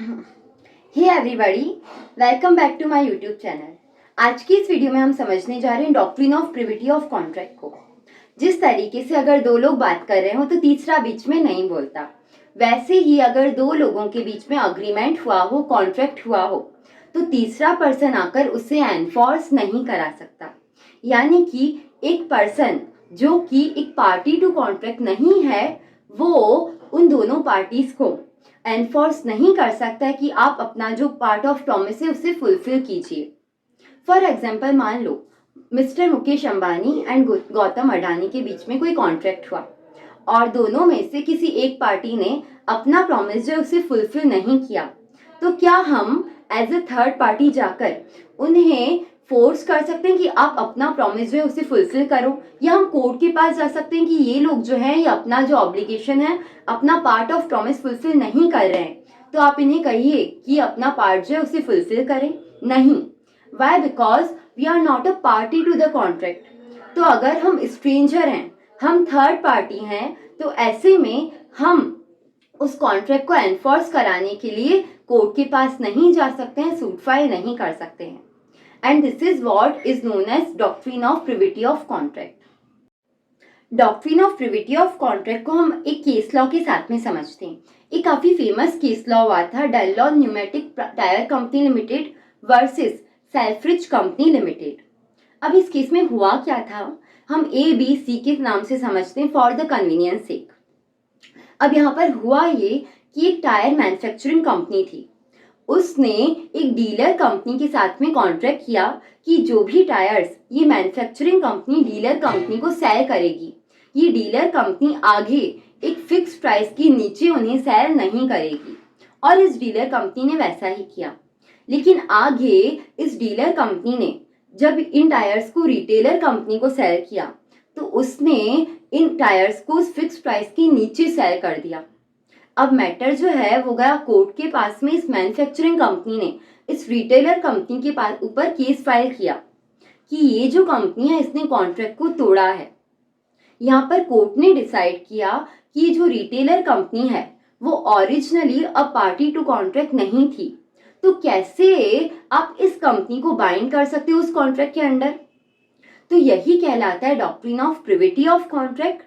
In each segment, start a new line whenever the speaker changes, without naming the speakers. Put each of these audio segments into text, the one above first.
Hey everybody, welcome back to my YouTube channel. आज की इस वीडियो में हम समझने जा रहे हैं doctrine of privity of contract को। जिस तरीके से अगर दो लोग बात कर रहे हो तो तीसरा बीच में नहीं बोलता, वैसे ही अगर दो लोगों के बीच में अग्रीमेंट हुआ हो, कॉन्ट्रैक्ट हुआ हो, तो तीसरा पर्सन आकर उसे एनफोर्स नहीं करा सकता। यानी कि एक पर्सन जो कि एक पार्टी टू कॉन्ट्रैक्ट नहीं है, वो उन दोनों पार्टीज को एनफोर्स नहीं कर सकता है कि आप अपना जो पार्ट ऑफ प्रॉमिस है उसे फुलफिल कीजिए। फॉर एग्जाम्पल, मान लो मिस्टर मुकेश अंबानी एंड गौतम अडानी के बीच में कोई कॉन्ट्रैक्ट हुआ और दोनों में से किसी एक पार्टी ने अपना प्रॉमिस जो उसे फुलफिल नहीं किया, तो क्या हम एज ए थर्ड पार्टी जाकर उन्हें फोर्स कर सकते हैं कि आप अपना प्रॉमिस जो है उसे फुलफिल करो, या हम कोर्ट के पास जा सकते हैं कि ये लोग जो है ये अपना जो ऑब्लिगेशन है, अपना पार्ट ऑफ प्रॉमिस फुलफिल नहीं कर रहे हैं, तो आप इन्हें कहिए कि अपना पार्ट जो है उसे फुलफिल करें? नहीं। Why? Because we are not a party to the contract. तो अगर हम स्ट्रेंजर हैं, हम थर्ड पार्टी हैं, तो ऐसे में हम उस कॉन्ट्रैक्ट को एनफोर्स कराने के लिए कोर्ट के पास नहीं जा सकते हैं, सूट फाइल नहीं कर सकते हैं। And this is what is known as doctrine of privity of contract. Doctrine of privity of contract को हम एक केस लॉ के साथ में समझते हैं। एक काफी फेमस केस लॉ हुआ था, Dunlop pneumatic tyre company limited versus Selfridge company limited. अब इस केस में हुआ क्या था, हम ABC के नाम से समझते हैं फॉर द कन्वीनियंस सेक। अब यहाँ पर हुआ ये कि एक टायर मैन्युफैक्चरिंग कंपनी थी, उसने एक डीलर कंपनी के साथ में कॉन्ट्रैक्ट किया कि जो भी टायर्स ये मैन्युफैक्चरिंग कंपनी डीलर कंपनी को सेल करेगी, ये डीलर कंपनी आगे एक फिक्स प्राइस के नीचे उन्हें सेल नहीं करेगी। और इस डीलर कंपनी ने वैसा ही किया। लेकिन आगे इस डीलर कंपनी ने जब इन टायर्स को रिटेलर कंपनी को सेल किया, तो उसने इन टायर्स को उस फिक्स प्राइस के नीचे सेल कर दिया। अब मैटर जो है वो गया कोर्ट के पास में। इस मैन्युफैक्चरिंग कंपनी ने इस रिटेलर कंपनी के पास ऊपर केस फाइल किया कि ये जो कंपनी है इसने कॉन्ट्रैक्ट को तोड़ा है। यहाँ पर कोर्ट ने डिसाइड किया कि जो रिटेलर कंपनी है वो originally a party to contract नहीं थी, तो कैसे आप इस कंपनी को बाइंड कर सकते हो उस कॉन्ट्रैक्ट के अंडर? तो यही कहलाता है doctrine of privity of contract,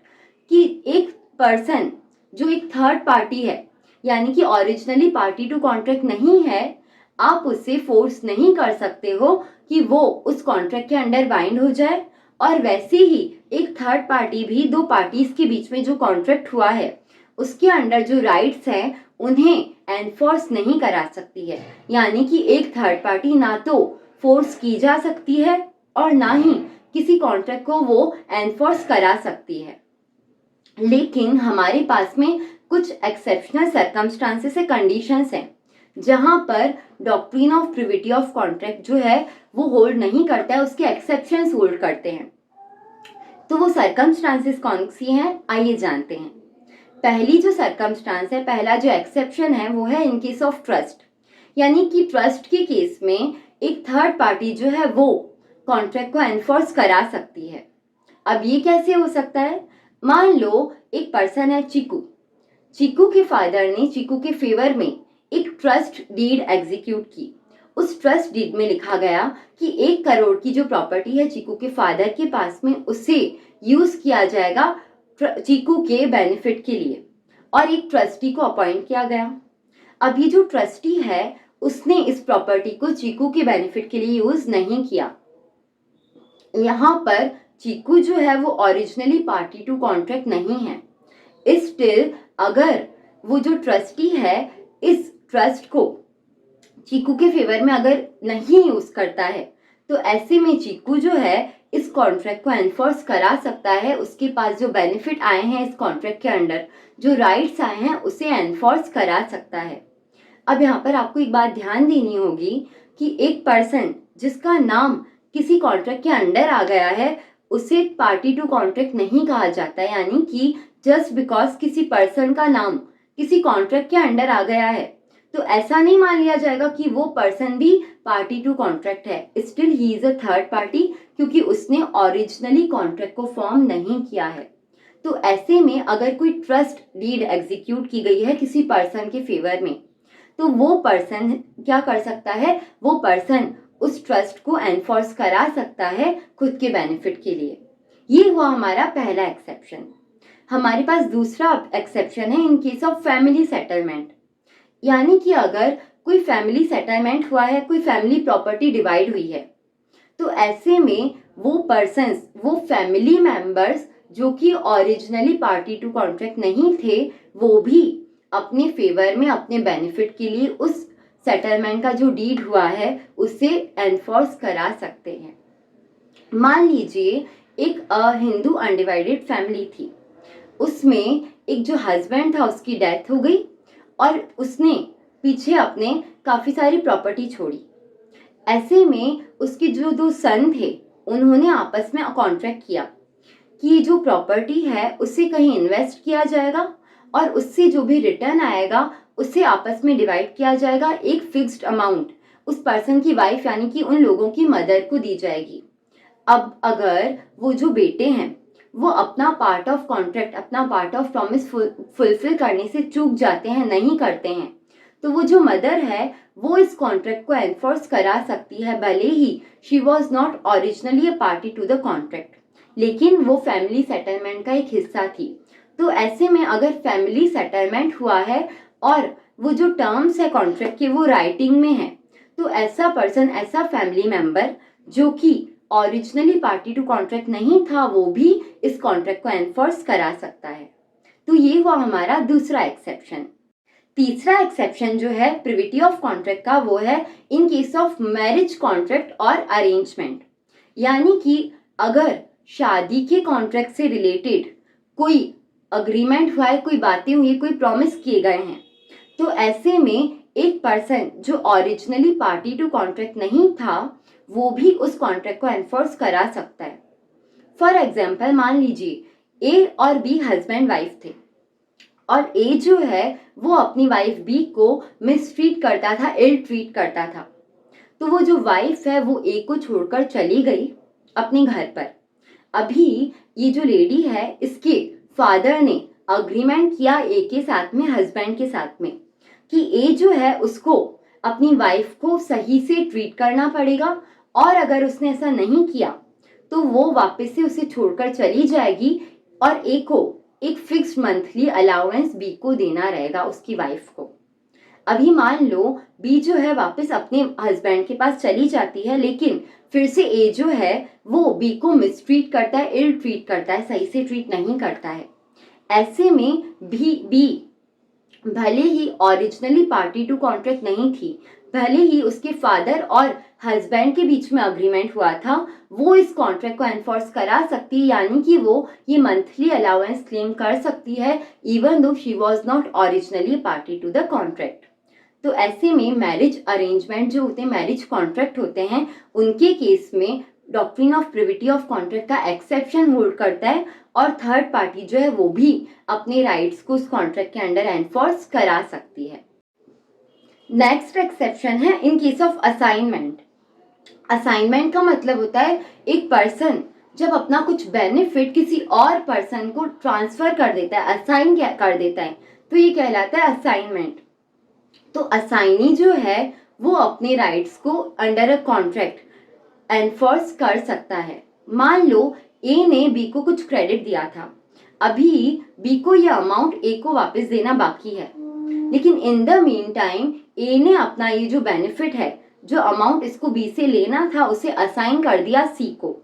कि एक पर्सन जो एक थर्ड पार्टी है, यानी कि ओरिजिनली पार्टी टू कॉन्ट्रैक्ट नहीं है, आप उससे फोर्स नहीं कर सकते हो कि वो उस कॉन्ट्रैक्ट के अंडर बाइंड हो जाए। और वैसे ही एक थर्ड पार्टी भी दो पार्टीज के बीच में जो कॉन्ट्रैक्ट हुआ है उसके अंडर जो राइट्स हैं उन्हें एनफोर्स नहीं करा सकती है। यानी कि एक थर्ड पार्टी ना तो फोर्स की जा सकती है और ना ही किसी कॉन्ट्रैक्ट को वो एनफोर्स करा सकती है। लेकिन हमारे पास में कुछ एक्सेप्शनल सर्कमस्टांसेस है, कंडीशंस हैं, जहां पर doctrine of privity of contract जो है वो होल्ड नहीं करता है, उसके एक्सेप्शंस होल्ड करते हैं। तो वो सर्कमस्टांसेस कौन सी हैं, आइए जानते हैं। पहली जो सर्कमस्टांस है, पहला जो एक्सेप्शन है वो है इन केस ऑफ ट्रस्ट। यानी कि ट्रस्ट के केस में एक थर्ड पार्टी जो है वो कॉन्ट्रैक्ट को एनफोर्स करा सकती है। अब ये कैसे हो सकता है? मान लो एक पर्सन है चीकू, चीकू के फादर ने चीकू के फेवर में एक ट्रस्ट डीड एग्जीक्यूट की। उस ट्रस्ट डीड में लिखा गया कि 1 करोड़ की जो प्रॉपर्टी है चीकू के फादर के पास में, उसे यूज किया जाएगा चीकू के बेनिफिट के लिए, और एक ट्रस्टी को अपॉइंट किया गया। अब ये जो ट्रस्टी है उसने इस प्रॉपर्टी को चीकू के बेनिफिट के लिए यूज नहीं किया। यहाँ पर चीकू जो है वो ओरिजिनली पार्टी टू कॉन्ट्रैक्ट नहीं है। स्टिल अगर वो जो ट्रस्टी है इस ट्रस्ट को चीकू के फेवर में अगर नहीं यूज करता है, तो ऐसे में चीकू जो है इस कॉन्ट्रैक्ट को एनफोर्स करा सकता है। उसके पास जो बेनिफिट आए हैं इस कॉन्ट्रैक्ट के अंडर, जो राइट्स आए हैं, उसे एनफोर्स करा सकता है। अब यहाँ पर आपको एक बात ध्यान देनी होगी कि एक पर्सन जिसका नाम किसी कॉन्ट्रैक्ट के अंडर आ गया है उसे पार्टी टू कॉन्ट्रैक्ट नहीं कहा जाता है। यानी कि जस्ट बिकॉज किसी पर्सन का नाम किसी कॉन्ट्रैक्ट के अंडर आ गया है तो ऐसा नहीं मान लिया जाएगा कि वो पर्सन भी पार्टी टू कॉन्ट्रैक्ट है। Still he is a third party, क्योंकि उसने ओरिजिनली कॉन्ट्रैक्ट को फॉर्म नहीं किया है। तो ऐसे में अगर कोई ट्रस्ट डीड एग्जीक्यूट की गई है किसी पर्सन के फेवर में, तो वो पर्सन क्या कर सकता है, वो पर्सन उस ट्रस्ट को एनफोर्स करा सकता है खुद के बेनिफिट के लिए। ये हुआ हमारा पहला एक्सेप्शन। हमारे पास दूसरा एक्सेप्शन है in case of family settlement. यानी कि अगर कोई फैमिली सेटलमेंट हुआ है, कोई फैमिली प्रॉपर्टी डिवाइड हुई है, तो ऐसे में वो पर्सन्स, वो फैमिली मेंबर्स जो कि ओरिजिनली पार्टी टू कॉन्ट्रैक्ट नहीं थे, वो भी अपने फेवर में, अपने बेनिफिट के लिए उस सेटलमेंट का जो डीड हुआ है उसे एनफोर्स करा सकते हैं। मान लीजिए एक हिंदू अनडिवाइडेड फैमिली थी, उसमें एक जो हस्बैंड था उसकी डेथ हो गई और उसने पीछे अपने काफी सारी प्रॉपर्टी छोड़ी। ऐसे में उसके जो दो सन थे उन्होंने आपस में कॉन्ट्रैक्ट किया कि जो प्रॉपर्टी है उसे कहीं इन्वेस्ट किया जाएगा और उससे जो भी रिटर्न आएगा उसे आपस में डिवाइड किया जाएगा। एक फिक्स्ड अमाउंट उस पर्सन की वाइफ यानी कि उन लोगों की मदर को दी जाएगी। अब अगर वो जो बेटे हैं वो अपना पार्ट ऑफ कॉन्ट्रैक्ट, अपना पार्ट ऑफ प्रॉमिस फुलफिल करने से चूक जाते हैं, नहीं करते हैं, तो वो जो मदर है वो इस कॉन्ट्रैक्ट को एनफोर्स करा सकती है, भले ही she was not originally a party to the contract, लेकिन वो फैमिली सेटलमेंट का एक हिस्सा थी। तो ऐसे में अगर फैमिली सेटलमेंट हुआ है और वो जो टर्म्स है कॉन्ट्रैक्ट के वो राइटिंग में है, तो ऐसा पर्सन, ऐसा फैमिली मेंबर जो कि ओरिजिनली पार्टी टू कॉन्ट्रैक्ट नहीं था, वो भी इस कॉन्ट्रैक्ट को एनफोर्स करा सकता है। तो ये हुआ हमारा दूसरा एक्सेप्शन। तीसरा एक्सेप्शन जो है प्रिविटी ऑफ कॉन्ट्रैक्ट का, वो है in case of marriage contract और अरेंजमेंट। यानी कि अगर शादी के कॉन्ट्रैक्ट से रिलेटेड कोई अग्रीमेंट हुआ है, कोई बातें हुई, कोई प्रॉमिस किए गए हैं, तो ऐसे में एक पर्सन जो ओरिजिनली पार्टी टू कॉन्ट्रैक्ट नहीं था वो भी उस कॉन्ट्रैक्ट को एनफोर्स करा सकता है। फॉर एग्जाम्पल मान लीजिए ए और बी हस्बैंड वाइफ थे और ए जो है वो अपनी वाइफ बी को मिसट्रीट करता था, इल ट्रीट करता था। तो वो जो वाइफ है वो ए को छोड़कर चली गई अपने घर पर। अभी ये जो लेडी है इसके फादर ने अग्रीमेंट किया ए के साथ में, हस्बैंड के साथ में, कि ए जो है उसको अपनी वाइफ को सही से ट्रीट करना पड़ेगा और अगर उसने ऐसा नहीं किया तो वो वापस से उसे छोड़कर चली जाएगी और ए को एक फिक्स्ड मंथली अलाउंस बी को देना रहेगा उसकी वाइफ को। अभी मान लो बी जो है वापस अपने हस्बैंड के पास चली जाती है, लेकिन फिर से ए जो है वो बी को मिसट्रीट करता है, इल ट्रीट करता है, सही से ट्रीट नहीं करता है। ऐसे में भी बी भले ही ओरिजिनली पार्टी टू कॉन्ट्रैक्ट नहीं थी, भले ही उसके फादर और हस्बैंड के बीच में अग्रीमेंट हुआ था, वो इस कॉन्ट्रैक्ट को एनफोर्स करा सकती है, यानी कि वो ये मंथली अलाउंस क्लेम कर सकती है even though she was not originally party to the contract. तो ऐसे में मैरिज अरेंजमेंट जो होते हैं, मैरिज कॉन्ट्रैक्ट होते हैं, उनके केस में doctrine of privity of contract का एक्सेप्शन होल्ड करता है और थर्ड पार्टी जो है वो भी अपने राइट्स को उस कॉन्ट्रैक्ट के अंडर एनफोर्स करा सकती है। नेक्स्ट एक्सेप्शन है in case of assignment. Assignment का मतलब होता है एक पर्सन जब अपना कुछ बेनिफिट किसी और पर्सन को ट्रांसफर कर देता है, असाइन कर देता है, तो ये कहलाता है असाइनमेंट। तो असाइनी जो है वो अपने राइट्स को अंडर अ कॉन्ट्रैक्ट एनफोर्स कर सकता है। मान लो ए ने बी को कुछ क्रेडिट दिया था, अभी बी को ये अमाउंट ए को वापस देना बाकी है, लेकिन इन द मीन टाइम ए ने अपना ये जो बेनिफिट है, जो अमाउंट इसको बी से लेना था, उसे असाइन कर दिया सी को।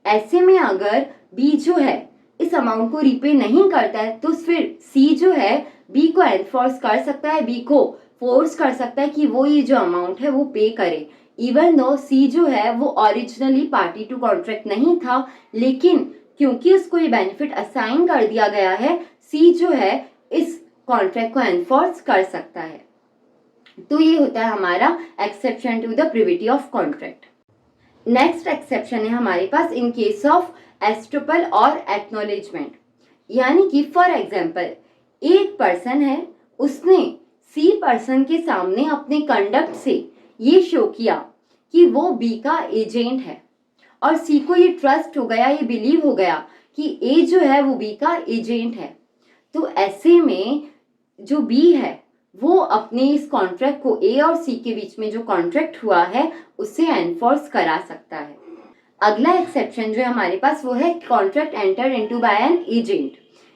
ऐसे में अगर बी जो है इस अमाउंट को रीपे नहीं करता है तो फिर सी जो है बी को एनफोर्स कर सकता है, बी को फोर्स कर सकता है कि वो ये जो अमाउंट है वो पे करे, इवन दो सी जो है वो ओरिजिनली पार्टी टू कॉन्ट्रैक्ट नहीं था, लेकिन क्योंकि उसको ये बेनिफिट असाइन कर दिया गया है, सी जो है इस कॉन्ट्रैक्ट को एनफोर्स कर सकता है। तो ये होता है हमारा exception to the privity of contract. Next exception है हमारे पास इन केस ऑफ एस्ट्रोपल और एक्नॉलेजमेंट। यानी कि फॉर एग्जाम्पल एक पर्सन है, उसने सी पर्सन के सामने अपने कंडक्ट से ये शो किया कि वो बी का एजेंट है और सी को ये ट्रस्ट हो गया, ये बिलीव हो गया कि ए जो है वो बी का एजेंट है। तो ऐसे में जो बी है वो अपने इस कॉन्ट्रैक्ट को ए और सी के बीच में जो कॉन्ट्रैक्ट हुआ है उससे एनफोर्स करा सकता है। अगला एक्सेप्शन जो है हमारे पास वो है contract enter into bye an agent,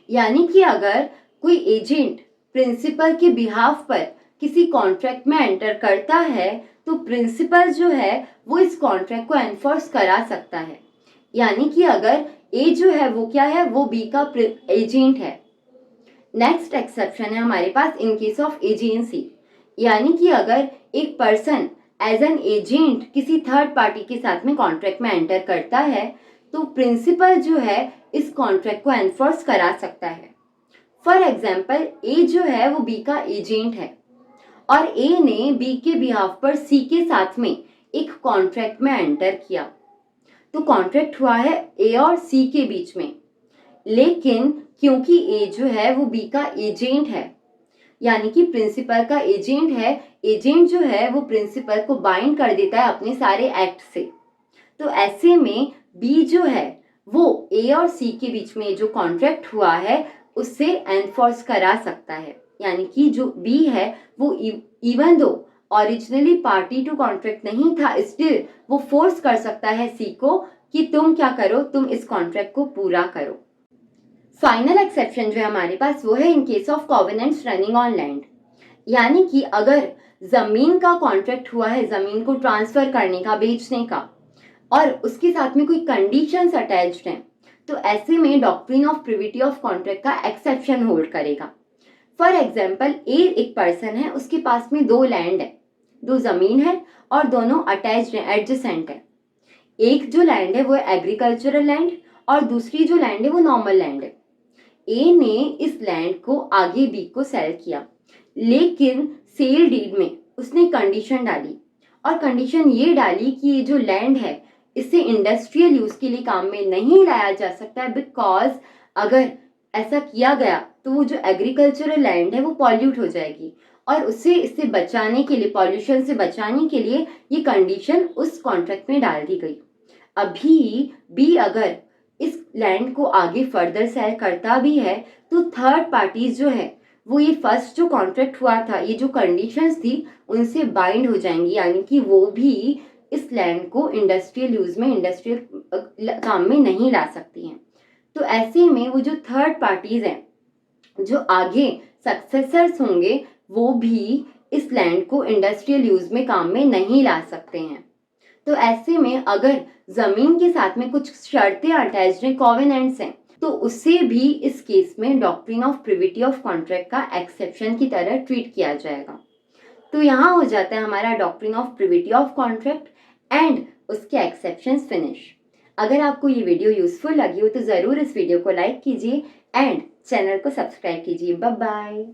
यानी कि अगर कोई एजेंट प्रिंसिपल के बिहाफ पर किसी कॉन्ट्रैक्ट में एंटर करता है तो प्रिंसिपल जो है वो इस कॉन्ट्रैक्ट को एनफोर्स करा सकता है। यानी कि अगर ए जो है वो क्या है, वो बी का एजेंट है। नेक्स्ट एक्सेप्शन है हमारे पास इन केस ऑफ एजेंसी, यानी कि अगर एक पर्सन एज एन एजेंट किसी थर्ड पार्टी के साथ में कॉन्ट्रैक्ट में एंटर करता है तो प्रिंसिपल जो है इस कॉन्ट्रैक्ट को एनफोर्स करा सकता है। फॉर एग्जाम्पल ए जो है वो बी का एजेंट है और ए ने बी के बिहाफ पर सी के साथ में एक कॉन्ट्रैक्ट में एंटर किया, तो कॉन्ट्रैक्ट हुआ है ए और सी के बीच में। लेकिन क्योंकि ए जो है वो बी का एजेंट है, यानी कि प्रिंसिपल का एजेंट है, एजेंट जो है वो प्रिंसिपल को बाइंड कर देता है अपने सारे एक्ट से, तो ऐसे में बी जो है वो ए और सी के बीच में जो कॉन्ट्रैक्ट हुआ है उससे एनफोर्स करा सकता है। यानी कि जो बी है वो even though originally party to contract नहीं था, स्टिल वो फोर्स कर सकता है सी को कि तुम क्या करो, तुम इस कॉन्ट्रैक्ट को पूरा करो। फाइनल एक्सेप्शन जो है हमारे पास वो है in case of covenants running on land, यानी कि अगर जमीन का कॉन्ट्रैक्ट हुआ है, जमीन को ट्रांसफर करने का, बेचने का, और उसके साथ में कोई कंडीशंस अटैच्ड हैं, तो ऐसे में doctrine of privity of contract का एक्सेप्शन होल्ड करेगा। फॉर एग्जाम्पल ए एक पर्सन है, उसके पास में दो लैंड है, दो जमीन है और दोनों अटैच्ड है, एडजेसेंट है। एक जो लैंड है वो एग्रीकल्चरल लैंड और दूसरी जो लैंड है वो नॉर्मल लैंड है। ए ने इस लैंड को आगे बी को सेल किया, लेकिन सेल डीड में उसने कंडीशन डाली और कंडीशन ये डाली कि ये जो लैंड है इसे इंडस्ट्रियल यूज के लिए काम में नहीं लाया जा सकता है, बिकॉज अगर ऐसा किया गया तो वो जो एग्रीकल्चरल लैंड है वो पॉल्यूट हो जाएगी और इससे बचाने के लिए, पॉल्यूशन से बचाने के लिए ये कंडीशन उस कॉन्ट्रैक्ट में डाल दी गई। अभी बी अगर इस लैंड को आगे फर्दर सेल करता भी है तो थर्ड पार्टीज जो है वो ये फर्स्ट जो कॉन्ट्रैक्ट हुआ था, ये जो कंडीशंस थी उनसे बाइंड हो जाएंगी, यानी कि वो भी इस लैंड को इंडस्ट्रियल यूज में, इंडस्ट्रियल काम में नहीं ला सकती हैं। तो ऐसे में वो जो थर्ड पार्टीज हैं, जो आगे सक्सेसर्स होंगे, वो भी इस लैंड को इंडस्ट्रियल यूज में काम में नहीं ला सकते हैं। तो ऐसे में अगर जमीन के साथ में कुछ शर्तें अटैच्ड हैं, कॉवेनेंट्स हैं, तो उससे भी इस केस में doctrine of privity of contract का एक्सेप्शन की तरह ट्रीट किया जाएगा। तो यहाँ हो जाता है हमारा doctrine of privity of contract and उसके एक्सेप्शंस फिनिश। अगर आपको ये वीडियो यूजफुल लगी हो तो ज़रूर इस वीडियो को लाइक कीजिए एंड चैनल को सब्सक्राइब कीजिए। Bye bye.